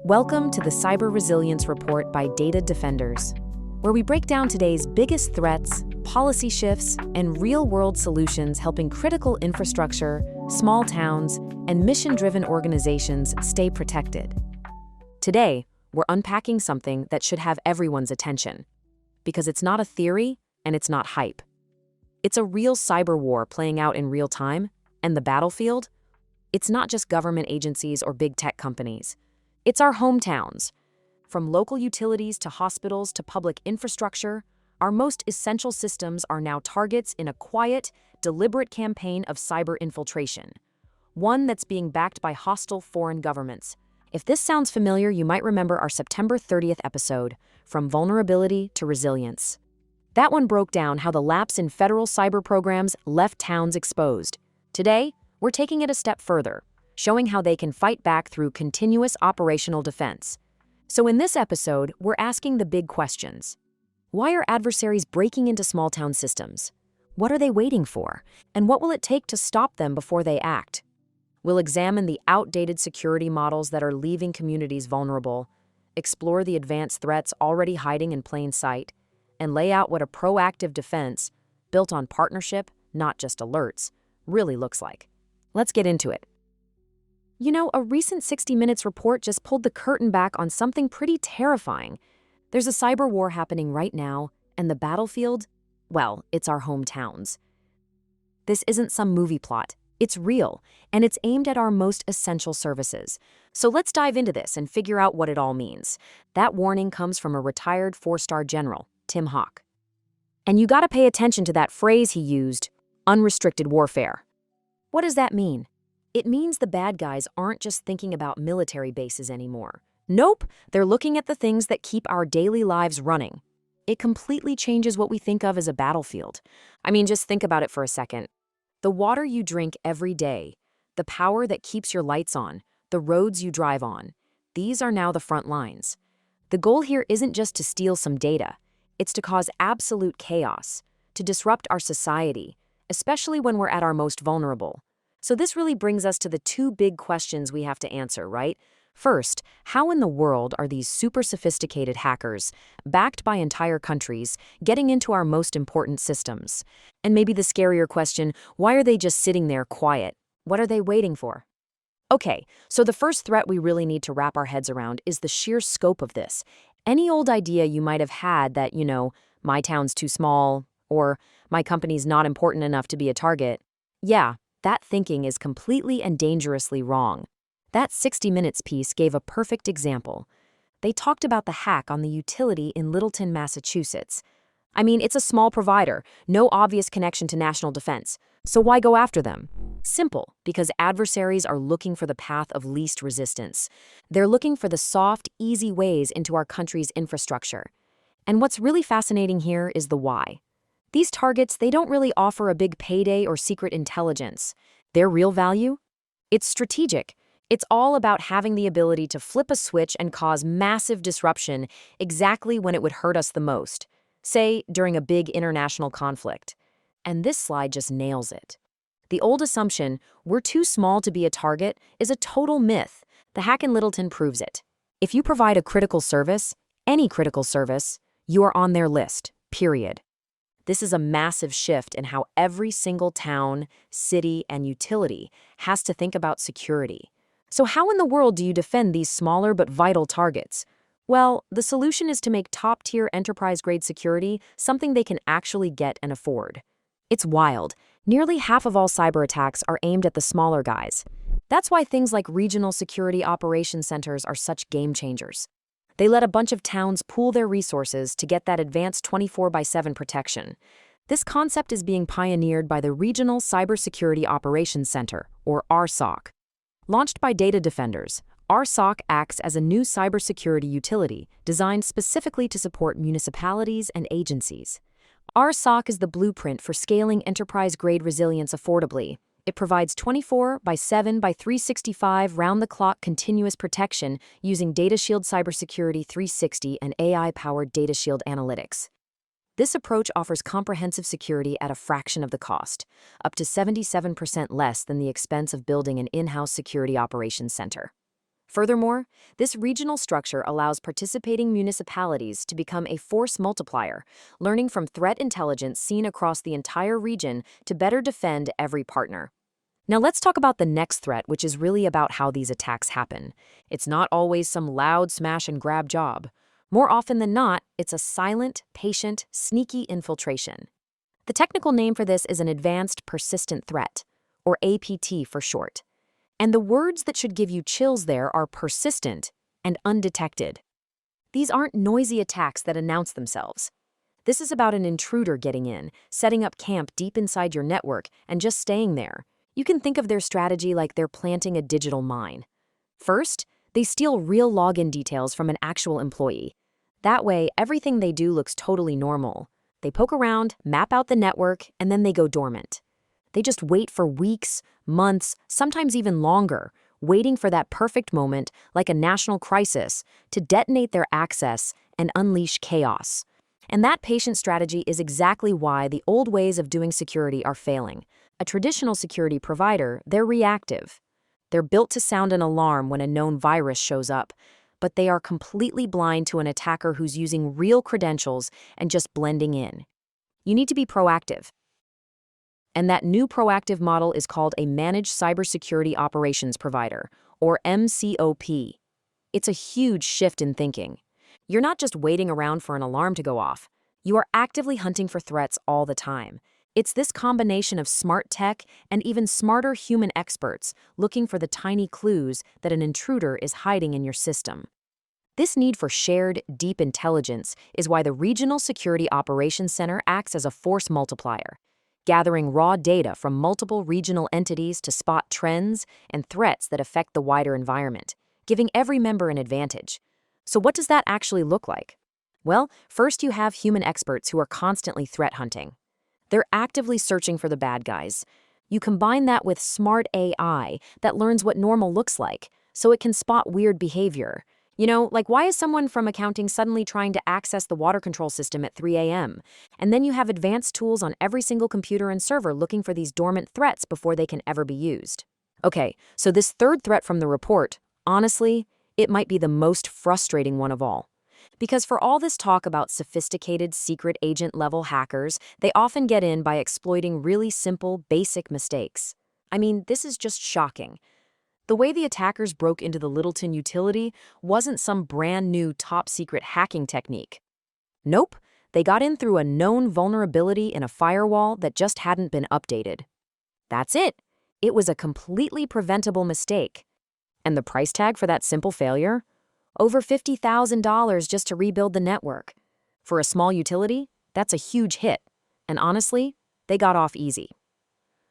Welcome to the Cyber Resilience Report by Data Defenders, where we break down today's biggest threats, policy shifts, and real-world solutions helping critical infrastructure, small towns, and mission-driven organizations stay protected. Today, we're unpacking something that should have everyone's attention, because it's not a theory and it's not hype. It's a real cyber war playing out in real time, and the battlefield? It's not just government agencies or big tech companies. It's our hometowns. From local utilities to hospitals to public infrastructure, our most essential systems are now targets in a quiet, deliberate campaign of cyber infiltration, one that's being backed by hostile foreign governments. If this sounds familiar, you might remember our September 30th episode, From Vulnerability to Resilience. That one broke down how the lapse in federal cyber programs left towns exposed. Today, we're taking it a step further, showing how they can fight back through continuous operational defense. So in this episode, we're asking the big questions. Why are adversaries breaking into small town systems? What are they waiting for? And what will it take to stop them before they act? We'll examine the outdated security models that are leaving communities vulnerable, explore the advanced threats already hiding in plain sight, and lay out what a proactive defense, built on partnership, not just alerts, really looks like. Let's get into it. You know, a recent 60 Minutes report just pulled the curtain back on something pretty terrifying. There's a cyber war happening right now, and the battlefield, well, it's our hometowns. This isn't some movie plot. It's real, and it's aimed at our most essential services. So let's dive into this and figure out what it all means. That warning comes from a retired 4-star general, Tim Hawk. And you gotta pay attention to that phrase he used, unrestricted warfare. What does that mean? It means the bad guys aren't just thinking about military bases anymore. Nope, they're looking at the things that keep our daily lives running. It completely changes what we think of as a battlefield. I mean, just think about it for a second. The water you drink every day, the power that keeps your lights on, the roads you drive on, these are now the front lines. The goal here isn't just to steal some data. It's to cause absolute chaos, to disrupt our society, especially when we're at our most vulnerable. So this really brings us to the two big questions we have to answer, right? First, how in the world are these super sophisticated hackers, backed by entire countries, getting into our most important systems? And maybe the scarier question, why are they just sitting there quiet? What are they waiting for? Okay, so the first threat we really need to wrap our heads around is the sheer scope of this. Any old idea you might have had that, my town's too small, or my company's not important enough to be a target, yeah, that thinking is completely and dangerously wrong. That 60 Minutes piece gave a perfect example. They talked about the hack on the utility in Littleton, Massachusetts. I mean, it's a small provider, no obvious connection to national defense. So why go after them? Simple, because adversaries are looking for the path of least resistance. They're looking for the soft, easy ways into our country's infrastructure. And what's really fascinating here is the why. These targets, they don't really offer a big payday or secret intelligence. Their real value? It's strategic. It's all about having the ability to flip a switch and cause massive disruption exactly when it would hurt us the most, say, during a big international conflict. And this slide just nails it. The old assumption, we're too small to be a target, is a total myth. The hack in Littleton proves it. If you provide a critical service, any critical service, you are on their list, period. This is a massive shift in how every single town, city, and utility has to think about security. So how in the world do you defend these smaller but vital targets? Well, the solution is to make top-tier enterprise-grade security something they can actually get and afford. It's wild. Nearly half of all cyber attacks are aimed at the smaller guys. That's why things like regional security operations centers are such game changers. They let a bunch of towns pool their resources to get that advanced 24/7 protection. This concept is being pioneered by the Regional Cybersecurity Operations Center, or RSOC. Launched by Data Defenders, RSOC acts as a new cybersecurity utility designed specifically to support municipalities and agencies. RSOC is the blueprint for scaling enterprise-grade resilience affordably. It provides 24/7/365 round-the-clock continuous protection using DataShield Cybersecurity 360 and AI-powered DataShield analytics. This approach offers comprehensive security at a fraction of the cost, up to 77% less than the expense of building an in-house security operations center. Furthermore, this regional structure allows participating municipalities to become a force multiplier, learning from threat intelligence seen across the entire region to better defend every partner. Now let's talk about the next threat, which is really about how these attacks happen. It's not always some loud smash and grab job. More often than not, it's a silent, patient, sneaky infiltration. The technical name for this is an advanced persistent threat, or APT for short. And the words that should give you chills there are persistent and undetected. These aren't noisy attacks that announce themselves. This is about an intruder getting in, setting up camp deep inside your network, and just staying there. You can think of their strategy like they're planting a digital mine. First, they steal real login details from an actual employee. That way, everything they do looks totally normal. They poke around, map out the network, and then they go dormant. They just wait for weeks, months, sometimes even longer, waiting for that perfect moment, like a national crisis, to detonate their access and unleash chaos. And that patient strategy is exactly why the old ways of doing security are failing. A traditional security provider, they're reactive. They're built to sound an alarm when a known virus shows up, but they are completely blind to an attacker who's using real credentials and just blending in. You need to be proactive. And that new proactive model is called a Managed Cybersecurity Operations Provider, or MCOP. It's a huge shift in thinking. You're not just waiting around for an alarm to go off. You are actively hunting for threats all the time. It's this combination of smart tech and even smarter human experts looking for the tiny clues that an intruder is hiding in your system. This need for shared, deep intelligence is why the Regional Security Operations Center acts as a force multiplier, gathering raw data from multiple regional entities to spot trends and threats that affect the wider environment, giving every member an advantage. So what does that actually look like? Well, first you have human experts who are constantly threat hunting. They're actively searching for the bad guys. You combine that with smart AI that learns what normal looks like, so it can spot weird behavior. Like why is someone from accounting suddenly trying to access the water control system at 3 a.m.? And then you have advanced tools on every single computer and server looking for these dormant threats before they can ever be used. Okay, so this third threat from the report, honestly, it might be the most frustrating one of all. Because for all this talk about sophisticated secret agent-level hackers, they often get in by exploiting really simple, basic mistakes. I mean, this is just shocking. The way the attackers broke into the Littleton utility wasn't some brand new top-secret hacking technique. Nope, they got in through a known vulnerability in a firewall that just hadn't been updated. That's it. It was a completely preventable mistake. And the price tag for that simple failure? Over $50,000 just to rebuild the network. For a small utility, that's a huge hit. And honestly, they got off easy.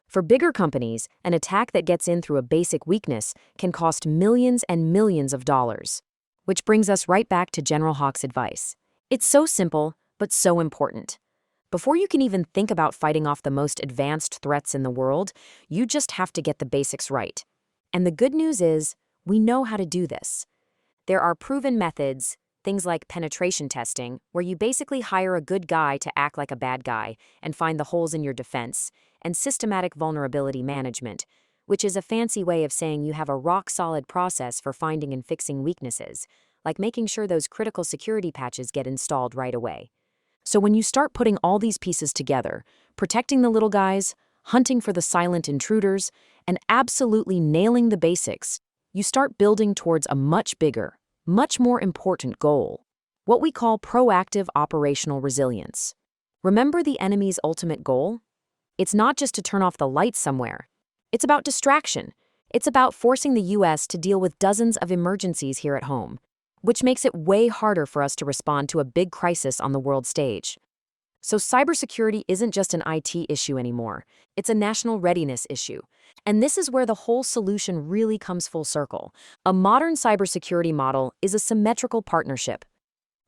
For bigger companies, an attack that gets in through a basic weakness can cost millions and millions of dollars. Which brings us right back to General Hawk's advice. It's so simple, but so important. Before you can even think about fighting off the most advanced threats in the world, you just have to get the basics right. And the good news is, we know how to do this. There are proven methods, things like penetration testing, where you basically hire a good guy to act like a bad guy and find the holes in your defense, and systematic vulnerability management, which is a fancy way of saying you have a rock-solid process for finding and fixing weaknesses, like making sure those critical security patches get installed right away. So when you start putting all these pieces together, protecting the little guys, hunting for the silent intruders, and absolutely nailing the basics, you start building towards a much bigger, much more important goal, what we call proactive operational resilience. Remember the enemy's ultimate goal? It's not just to turn off the lights somewhere. It's about distraction. It's about forcing the U.S. to deal with dozens of emergencies here at home, which makes it way harder for us to respond to a big crisis on the world stage. So cybersecurity isn't just an IT issue anymore. It's a national readiness issue. And this is where the whole solution really comes full circle. A modern cybersecurity model is a symmetrical partnership.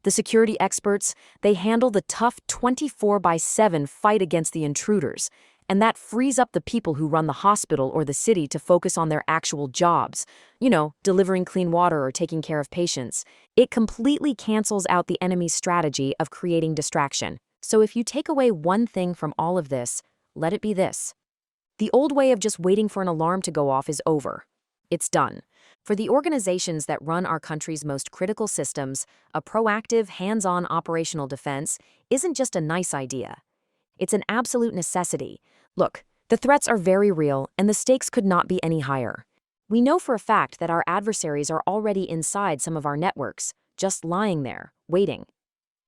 The security experts, they handle the tough 24/7 fight against the intruders, and that frees up the people who run the hospital or the city to focus on their actual jobs, delivering clean water or taking care of patients. It completely cancels out the enemy's strategy of creating distraction. So if you take away one thing from all of this, let it be this. The old way of just waiting for an alarm to go off is over. It's done. For the organizations that run our country's most critical systems, a proactive, hands-on operational defense isn't just a nice idea. It's an absolute necessity. Look, the threats are very real, and the stakes could not be any higher. We know for a fact that our adversaries are already inside some of our networks, just lying there, waiting.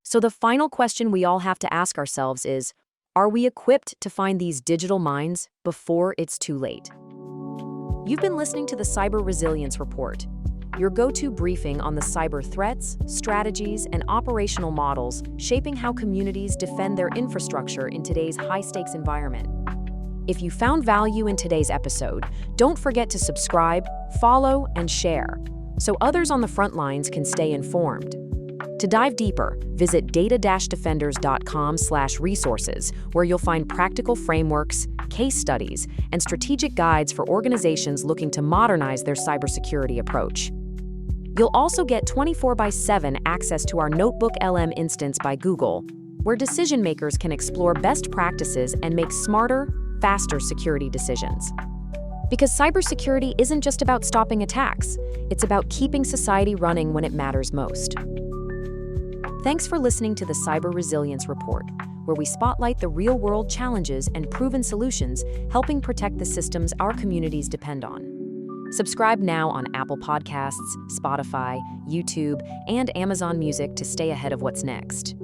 So the final question we all have to ask ourselves is, are we equipped to find these digital mines before it's too late? You've been listening to the Cyber Resilience Report, your go-to briefing on the cyber threats, strategies, and operational models shaping how communities defend their infrastructure in today's high-stakes environment. If you found value in today's episode, don't forget to subscribe, follow, and share, so others on the front lines can stay informed. To dive deeper, visit data-defenders.com/resources, where you'll find practical frameworks, case studies, and strategic guides for organizations looking to modernize their cybersecurity approach. You'll also get 24/7 access to our Notebook LM instance by Google, where decision makers can explore best practices and make smarter, faster security decisions. Because cybersecurity isn't just about stopping attacks, it's about keeping society running when it matters most. Thanks for listening to the Cyber Resilience Report, where we spotlight the real-world challenges and proven solutions helping protect the systems our communities depend on. Subscribe now on Apple Podcasts, Spotify, YouTube, and Amazon Music to stay ahead of what's next.